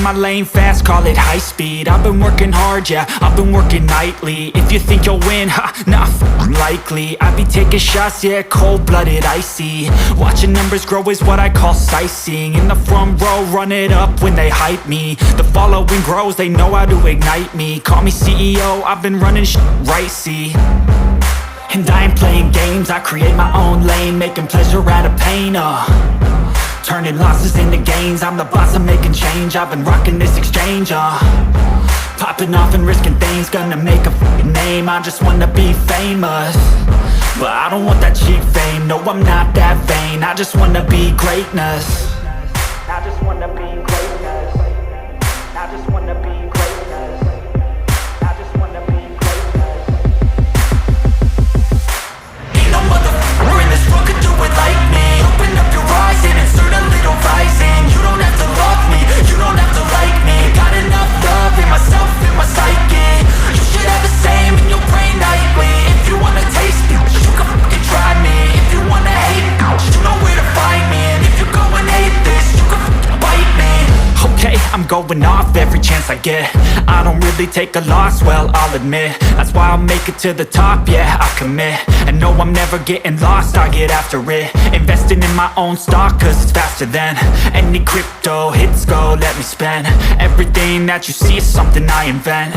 my lane fast, call it high speed. I've been working hard, yeah, I've been working nightly. If you think you'll win, ha, not likely. I be taking shots, yeah, cold-blooded, icy. Watching numbers grow is what I call sightseeing. In the front row, run it up when they hype me. The following grows, they know how to ignite me. Call me CEO, I've been running shit right, see. And I ain't playing games, I create my own lane, making pleasure out of pain, turning losses into gains. I'm the boss, I'm making change. I've been rocking this exchange, popping off and risking things. Gonna make a f***ing name. I just wanna be famous, but I don't want that cheap fame. No, I'm not that vain. I just wanna be greatness. I just wanna be greatness. I just wanna be greatness. I just wanna be greatness. Ain't no motherfucker in this world could do it like me. Open up your eyes and insert a little rising. You don't have to love me, you don't have to like me. Got enough love in myself, in my psyche. You should have the same in your brain nightly. If you wanna taste me, you can fucking try me. If you wanna hate me, you know where to find me. And if you go and hate this, you can fucking bite me. Okay, I'm going off every chance I get. I don't really take a loss, well, I'll admit. That's why I'll make it to the top, yeah, I'll commit. And no, I'm never getting lost, I get after it. Investing in my own stock, cause it's faster than any crypto hits go, let me spend. Everything that you see is something I invent,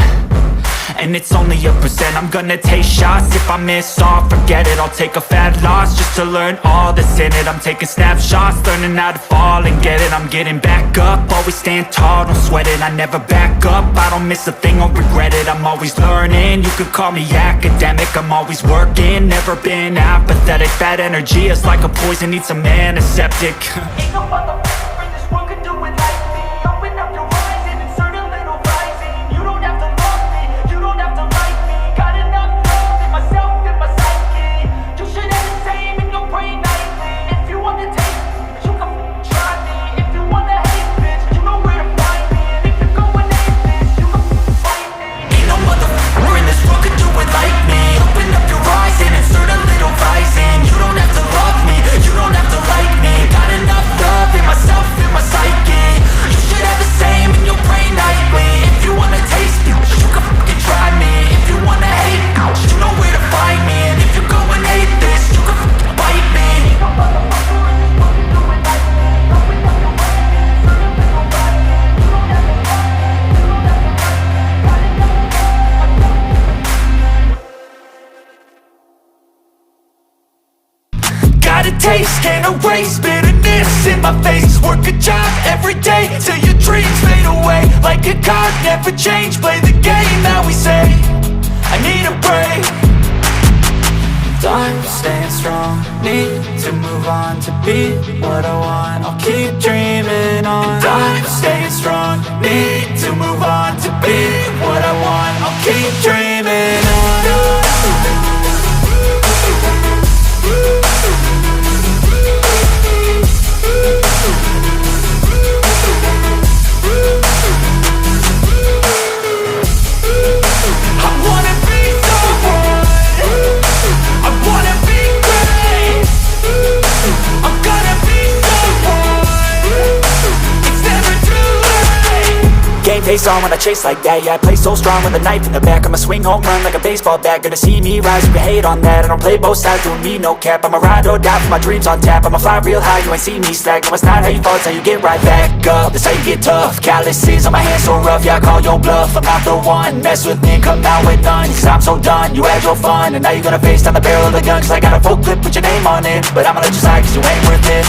and it's only a percent. I'm gonna take shots, if I miss all, forget it. I'll take a fat loss just to learn all that's in it. I'm taking snapshots, learning how to fall and get it. I'm getting back up, always stand tall, don't sweat it. I never back up, I don't miss a thing or regret it. I'm always learning, you could call me academic. I'm always working, never been apathetic. That energy is like a poison, needs some antiseptic. Ain't no motherfucker in this world could do it like me. Open up your eyes and insert a little rising. You don't have to love me, you don't have to like me. Got enough love in myself, in my psyche. You should have the same in your brain nightly. If you wanna taste me, you can try me. If you wanna hate bitch, you know where to find me. And if you go and hate this, you can fight me. Ain't no motherfucker in this world could do it like me. Open up your eyes and insert a little rising. You don't have to love me, you don't have to like me. Got enough love in myself, in my psyche. You should have the same in your brain nightly. If you wanna taste me, you can fucking try me. If you wanna hate me, you know where to find me. And if you go and hate this, you can fucking bite me. Ain't no motherfucker in this world can do it like me. Open up your eyes and insert a little rising. You don't have to love me, you don't have to like me. Got enough love. Got a taste, can't erase bitterness in my face. Work a job every day till your dreams fade away. Like a card, never change, play the game that we say. I need a break. I'm staying strong, need to move on to be what I want. I'll keep dreaming on. I'm staying strong, need to move on to be what I want. I'll keep dreaming on. Game face on when I chase like that. Yeah, I play so strong with a knife in the back. I'ma swing home run like a baseball bat. Gonna see me rise, you can hate on that. I don't play both sides, doing me no cap. I'ma ride or die for my dreams on tap. I'ma fly real high, you ain't see me slack. No, it's not how you fall, it's how you get right back up. That's how you get tough. Calluses on my hands so rough, yeah, I call your bluff. I'm not the one, mess with me and come out with none. Cause I'm so done, you had your fun. And now you're gonna face down the barrel of the gun. Cause I got a full clip, put your name on it. But I'ma let you slide cause you ain't worth it.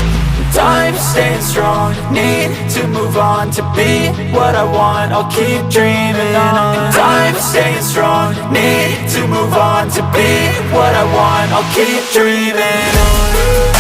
I'm staying strong, need to move on to be what I want. I'll keep dreaming on. I'm staying strong, need to move on to be what I want. I'll keep dreaming on.